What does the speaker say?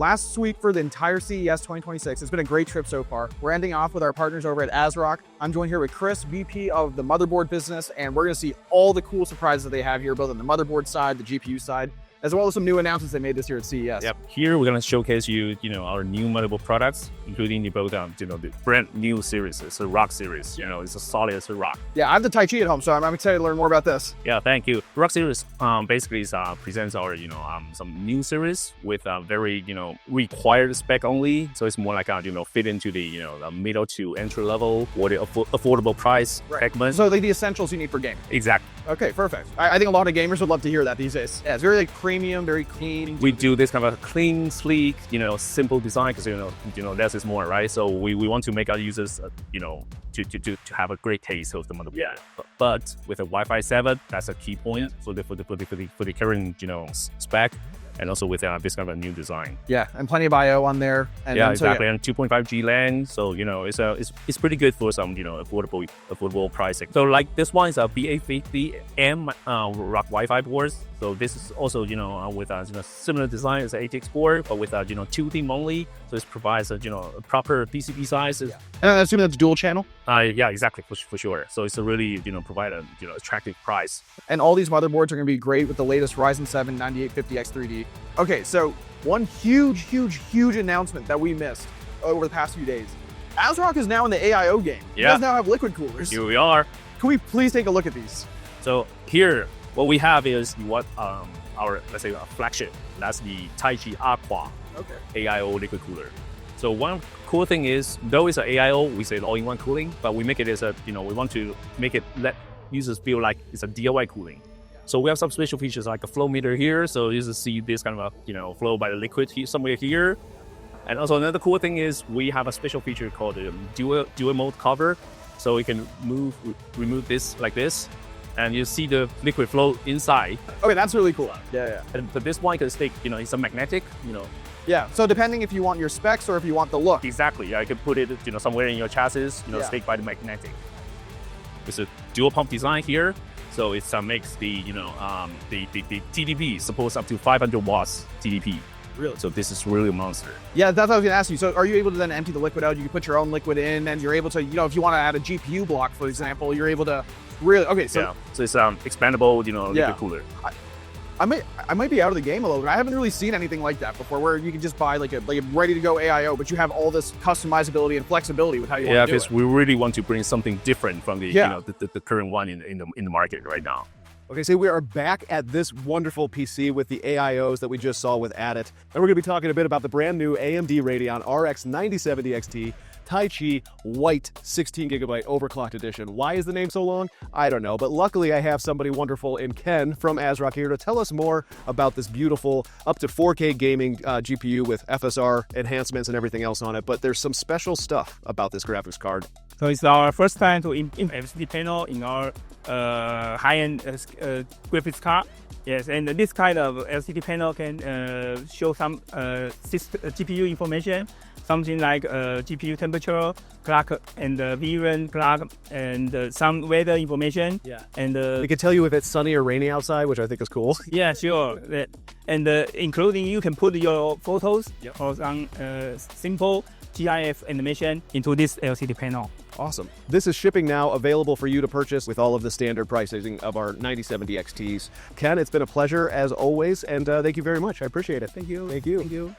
last week for the entire CES 2026. It's been a great trip so far. We're ending off with our partners over at ASRock. I'm joined here with Chris, VP of the motherboard business, and we're gonna see all the cool surprises that they have here, both on the motherboard side, the GPU side, as well as some new announcements they made this year at CES. Yep. Here we're gonna showcase our new motherboard products, including both the brand new series. It's a Rock series. It's a solid as a Rock. Yeah, I have the Taichi at home, so I'm excited to learn more about this. Yeah, thank you. Rock series basically presents our some new series with very required spec only. So it's more like fit into the the middle to entry level or the affordable price segment. So like the essentials you need for gaming. Exactly. Okay, perfect. I think a lot of gamers would love to hear that these days. Yeah, it's very like premium, very clean. We do this kind of clean, sleek, simple design because less is more, right? So we want to make our users, to have a great taste of the motherboard. Yeah. But with a Wi-Fi 7, that's a key point for the current spec. And also with this kind of a new design. Yeah, and plenty of I/O on there. And exactly. And 2.5G LAN, so it's pretty good for some affordable pricing. So like this one is a B850M Rock WiFi boards. So this is also with a similar design as an ATX board, but with 2 theme only. So it provides a proper PCB size. Yeah. And I assume that's dual channel. Yeah, exactly, for sure. So it's a really provide a attractive price. And all these motherboards are going to be great with the latest Ryzen 7 9850X 3D. Okay, so one huge announcement that we missed over the past few days. ASRock is now in the AIO game. You guys now have liquid coolers. Here we are. Can we please take a look at these? So here, what we have is our, let's say, our flagship. That's the Taichi AQUA AIO Liquid Cooler. So one cool thing is, though it's an AIO, we say all-in-one cooling, but we make it as we want to make it let users feel like it's a DIY cooling. So we have some special features like a flow meter here. So you just see this kind of flow by the liquid somewhere here. And also another cool thing is we have a special feature called the dual mode cover. So we can remove this like this, and you see the liquid flow inside. Okay, that's really cool. Yeah. But this one can stick, it's a magnetic, Yeah, so depending if you want your specs or if you want the look. Exactly, yeah, you can put it, somewhere in your chassis, stick by the magnetic. It's a dual pump design here. So it makes the TDP supports up to 500 watts TDP. Really? So this is really a monster. Yeah, that's what I was gonna ask you. So are you able to then empty the liquid out? You can put your own liquid in, and you're able to, if you want to add a GPU block, for example, you're able to really. Okay, so yeah. So it's expandable, liquid cooler. I might be out of the game a little bit. I haven't really seen anything like that before, where you can just buy like a ready to go AIO, but you have all this customizability and flexibility with how you want to do it. Yeah, because we really want to bring something different from the the current one in the market right now. Okay, so we are back at this wonderful PC with the AIOs that we just saw with Adit, and we're going to be talking a bit about the brand new AMD Radeon RX 9070 XT Taichi White 16GB overclocked edition. Why is the name so long? I don't know, but luckily I have somebody wonderful in Ken from ASRock here to tell us more about this beautiful up to 4K gaming GPU with FSR enhancements and everything else on it, but there's some special stuff about this graphics card. So it's our first time to implement LCD panel in our high-end graphics card. Yes, and this kind of LCD panel can show some GPU information, something like GPU temperature, clock, and VRAM clock, and some weather information. Yeah. And it can tell you if it's sunny or rainy outside, which I think is cool. Yeah, sure. And including you can put your photos or some simple GIF animation into this LCD panel. Awesome. This is shipping now, available for you to purchase with all of the standard pricing of our 9070 XTs. Ken, it's been a pleasure as always, and thank you very much. I appreciate it. Thank you. Thank you. Thank you.